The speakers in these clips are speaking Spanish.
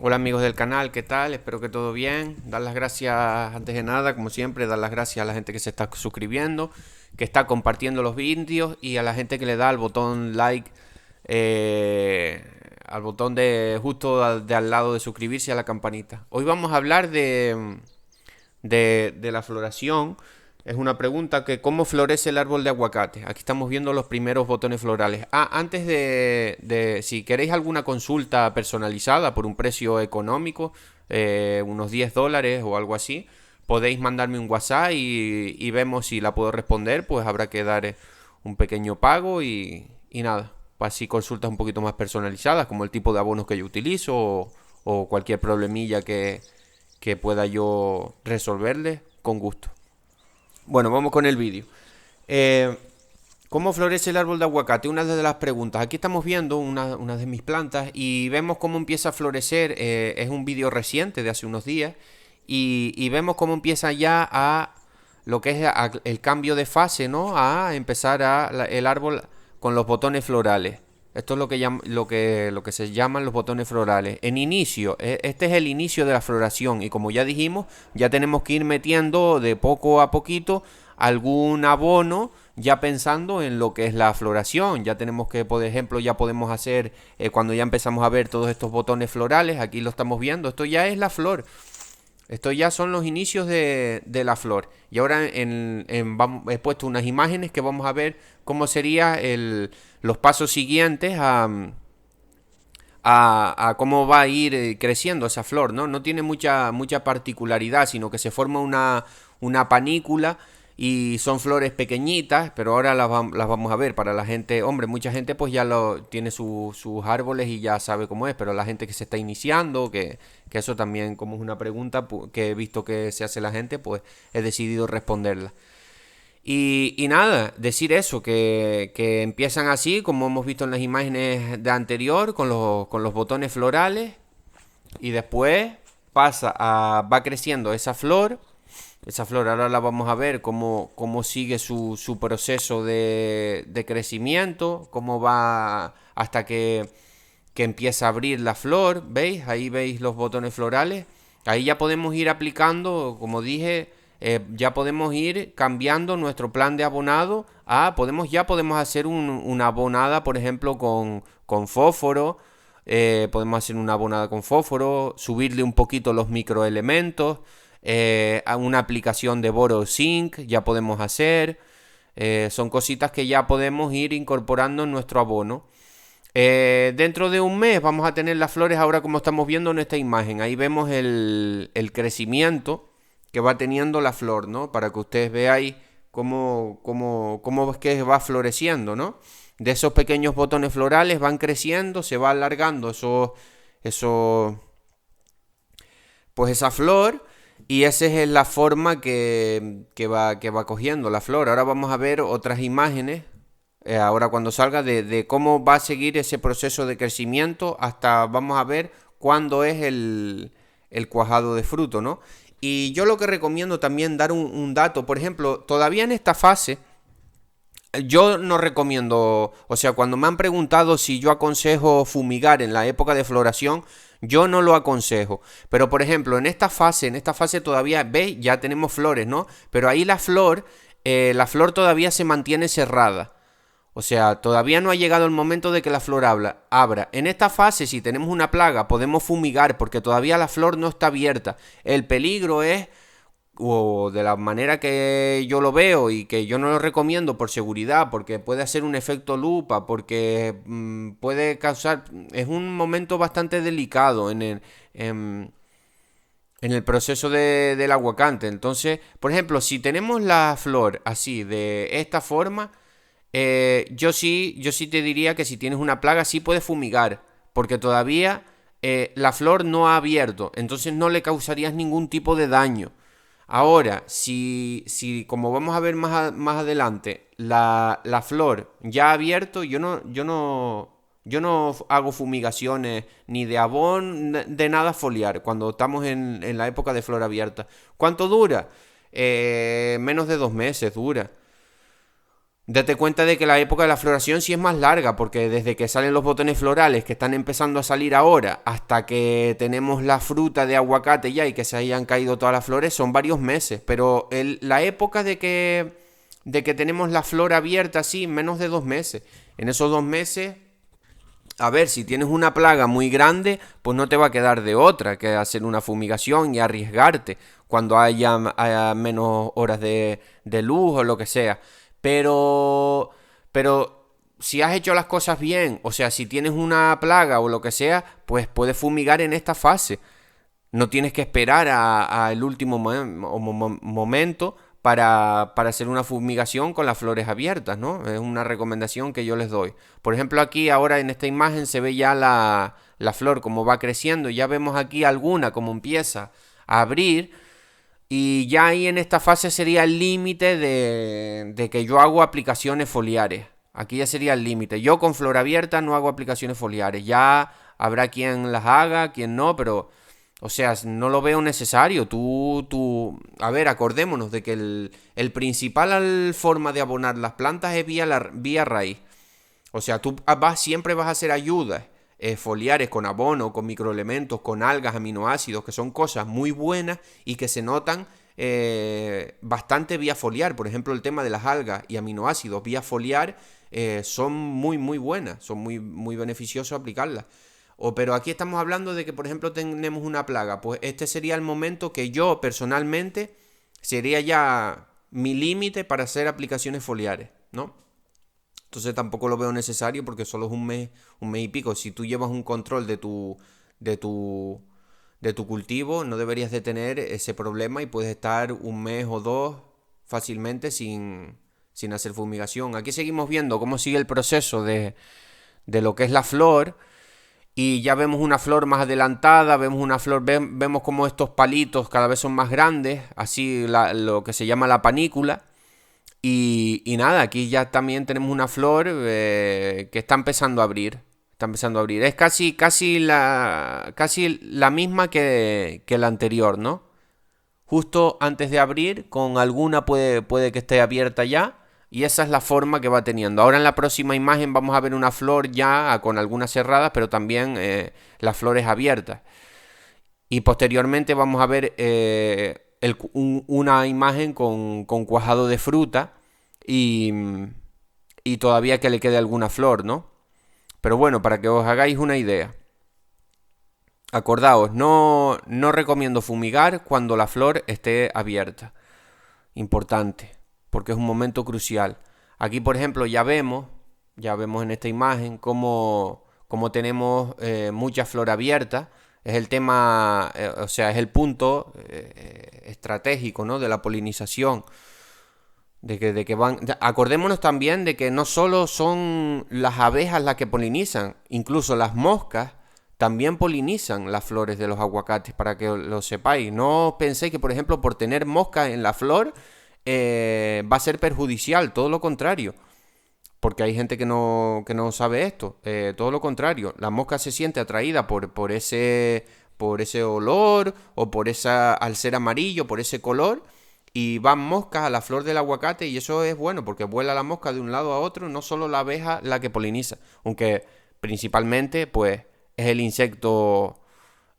Hola amigos del canal, ¿qué tal? Espero que todo bien. Dar las gracias, antes de nada, como siempre, dar las gracias a la gente que se está suscribiendo, que está compartiendo los vídeos y a la gente que le da al botón like, eh, al botón de justo de al lado de suscribirse, a la campanita. Hoy vamos a hablar de la floración. Es una pregunta que ¿cómo florece el árbol de aguacate? Aquí estamos viendo los primeros botones florales. Antes si queréis alguna consulta personalizada por un precio económico, unos $10 o algo así, podéis mandarme un WhatsApp y vemos si la puedo responder, pues habrá que dar un pequeño pago y nada. Así consultas un poquito más personalizadas, como el tipo de abonos que yo utilizo o cualquier problemilla que pueda yo resolverle con gusto. Bueno, vamos con el vídeo. Eh, ¿Cómo florece el árbol de aguacate? Una de las preguntas. Aquí estamos viendo una de mis plantas y vemos cómo empieza a florecer. Es un vídeo reciente de hace unos días y vemos cómo empieza ya a lo que es el cambio de fase, ¿no? A empezar el árbol con los botones florales. Esto es lo que se llaman los botones florales. En inicio, este es el inicio de la floración y como ya dijimos, ya tenemos que ir metiendo de poco a poquito algún abono ya pensando en lo que es la floración. Ya tenemos que, por ejemplo, ya podemos hacer, cuando ya empezamos a ver todos estos botones florales, aquí lo estamos viendo, esto ya es la flor. Esto ya son los inicios de la flor. Y ahora he puesto unas imágenes que vamos a ver cómo serían los pasos siguientes a cómo va a ir creciendo esa flor, ¿no? No tiene mucha particularidad, sino que se forma una panícula y son flores pequeñitas, pero ahora las vamos a ver. Para la gente, hombre, mucha gente pues ya tiene sus árboles y ya sabe cómo es, pero la gente que se está iniciando, que eso también como es una pregunta que he visto que se hace la gente, pues he decidido responderla. Y nada, decir eso, que empiezan así, como hemos visto en las imágenes de anterior, con los botones florales, y después va creciendo esa flor. Esa flor ahora la vamos a ver cómo sigue su proceso de crecimiento, cómo va hasta que empieza a abrir la flor, ¿veis? Ahí veis los botones florales. Ahí ya podemos ir aplicando, como dije, ya podemos ir cambiando nuestro plan de abonado ya podemos hacer una abonada, por ejemplo, con fósforo. Podemos hacer una abonada con fósforo, subirle un poquito los microelementos, a una aplicación de Boro Zinc ya podemos hacer. Son cositas que ya podemos ir incorporando en nuestro abono. Dentro de un mes vamos a tener las flores ahora como estamos viendo en esta imagen. Ahí vemos el crecimiento que va teniendo la flor, ¿no? Para que ustedes veáis cómo es que va floreciendo, ¿no? De esos pequeños botones florales van creciendo, se va alargando eso, pues esa flor. Y esa es la forma que va cogiendo la flor. Ahora vamos a ver otras imágenes ahora cuando salga de cómo va a seguir ese proceso de crecimiento hasta vamos a ver cuándo es el cuajado de fruto, ¿no? Y yo lo que recomiendo también dar un dato, por ejemplo, todavía en esta fase, yo no recomiendo, o sea, cuando me han preguntado si yo aconsejo fumigar en la época de floración, yo no lo aconsejo. Pero por ejemplo, en esta fase todavía, ¿veis? Ya tenemos flores, ¿no? Pero ahí la flor todavía se mantiene cerrada. O sea, todavía no ha llegado el momento de que la flor abra. En esta fase, si tenemos una plaga, podemos fumigar porque todavía la flor no está abierta. El peligro es, o de la manera que yo lo veo y que yo no lo recomiendo por seguridad, porque puede hacer un efecto lupa, porque puede causar... Es un momento bastante delicado en el proceso del aguacate. Entonces, por ejemplo, si tenemos la flor así, de esta forma, yo sí te diría que si tienes una plaga, sí puedes fumigar, porque todavía la flor no ha abierto, entonces no le causarías ningún tipo de daño. Ahora, si como vamos a ver más adelante, la flor ya ha abierto, yo no hago fumigaciones ni de abón, de nada foliar, cuando estamos en la época de flor abierta. ¿Cuánto dura? Menos de 2 meses dura. Date cuenta de que la época de la floración sí es más larga, porque desde que salen los botones florales, que están empezando a salir ahora, hasta que tenemos la fruta de aguacate ya y que se hayan caído todas las flores, son varios meses. Pero la época de que tenemos la flor abierta, sí, menos de 2 meses. En esos 2 meses, a ver, si tienes una plaga muy grande, pues no te va a quedar de otra que hacer una fumigación y arriesgarte cuando haya menos horas de luz o lo que sea. Pero si has hecho las cosas bien, o sea, si tienes una plaga o lo que sea, pues puedes fumigar en esta fase. No tienes que esperar a el último momento para hacer una fumigación con las flores abiertas, ¿no? Es una recomendación que yo les doy. Por ejemplo, aquí ahora en esta imagen se ve ya la flor como va creciendo. Ya vemos aquí alguna como empieza a abrir. Y ya ahí en esta fase sería el límite de que yo hago aplicaciones foliares. Aquí ya sería el límite. Yo con flor abierta no hago aplicaciones foliares. Ya habrá quien las haga, quien no, pero... O sea, no lo veo necesario. A ver, acordémonos de que el principal forma de abonar las plantas es vía raíz. O sea, siempre vas a hacer ayudas foliares con abono, con microelementos, con algas, aminoácidos, que son cosas muy buenas y que se notan bastante vía foliar. Por ejemplo, el tema de las algas y aminoácidos vía foliar son muy, muy buenas, son muy, muy beneficiosos aplicarlas. Pero aquí estamos hablando de que, por ejemplo, tenemos una plaga. Pues este sería el momento que yo, personalmente, sería ya mi límite para hacer aplicaciones foliares, ¿no? Entonces tampoco lo veo necesario porque solo es un mes y pico. Si tú llevas un control de tu, de tu cultivo, no deberías de tener ese problema y puedes estar un mes o dos fácilmente sin hacer fumigación. Aquí seguimos viendo cómo sigue el proceso de lo que es la flor. Y ya vemos una flor más adelantada, vemos una flor, vemos como estos palitos cada vez son más grandes, así lo que se llama la panícula. Y nada, aquí ya también tenemos una flor que está empezando a abrir. Está empezando a abrir. Es casi la misma que la anterior, ¿no? Justo antes de abrir, con alguna puede que esté abierta ya. Y esa es la forma que va teniendo. Ahora en la próxima imagen vamos a ver una flor ya con algunas cerradas, pero también las flores abiertas. Y posteriormente vamos a ver una imagen con cuajado de fruta y, y todavía que le quede alguna flor, ¿no? Pero bueno, para que os hagáis una idea. Acordaos, no recomiendo fumigar cuando la flor esté abierta. Importante, porque es un momento crucial. Aquí, por ejemplo, ya vemos en esta imagen cómo tenemos mucha flor abierta. Es el tema, o sea, es el punto estratégico, ¿no? De la polinización. Acordémonos también de que no solo son las abejas las que polinizan, incluso las moscas también polinizan las flores de los aguacates, para que lo sepáis. No penséis que, por ejemplo, por tener moscas en la flor va a ser perjudicial, todo lo contrario. Porque hay gente que no sabe esto. Todo lo contrario, la mosca se siente atraída por ese olor o al ser amarillo, por ese color. Y van moscas a la flor del aguacate y eso es bueno porque vuela la mosca de un lado a otro, no solo la abeja la que poliniza, aunque principalmente pues es el insecto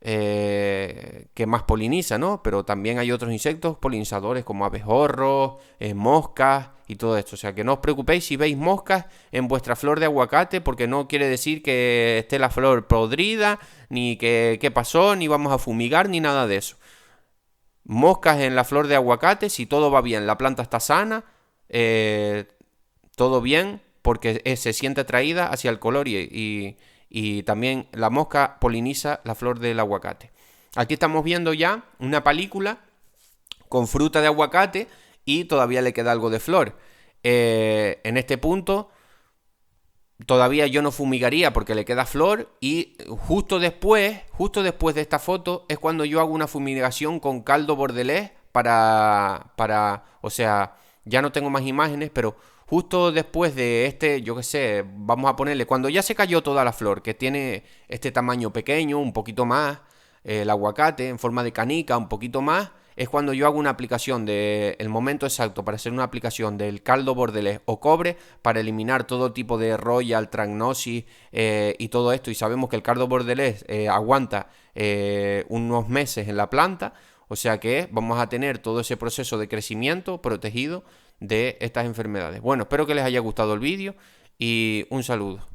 que más poliniza, ¿no? Pero también hay otros insectos polinizadores como abejorros, moscas y todo esto. O sea que no os preocupéis si veis moscas en vuestra flor de aguacate porque no quiere decir que esté la flor podrida, ni que qué pasó, ni vamos a fumigar, ni nada de eso. Moscas en la flor de aguacate, si todo va bien, la planta está sana, todo bien, porque se siente atraída hacia el color y también la mosca poliniza la flor del aguacate. Aquí estamos viendo ya una película con fruta de aguacate y todavía le queda algo de flor. En este punto todavía yo no fumigaría porque le queda flor y justo después de esta foto es cuando yo hago una fumigación con caldo bordelés o sea, ya no tengo más imágenes, pero justo después de yo qué sé, vamos a ponerle, cuando ya se cayó toda la flor, que tiene este tamaño pequeño, un poquito más, el aguacate en forma de canica, un poquito más, es cuando yo hago una aplicación de el momento exacto para hacer una aplicación del caldo bordelés o cobre para eliminar todo tipo de royal, tragnosis y todo esto. Y sabemos que el caldo bordelés aguanta unos meses en la planta, o sea que vamos a tener todo ese proceso de crecimiento protegido de estas enfermedades. Bueno, espero que les haya gustado el vídeo y un saludo.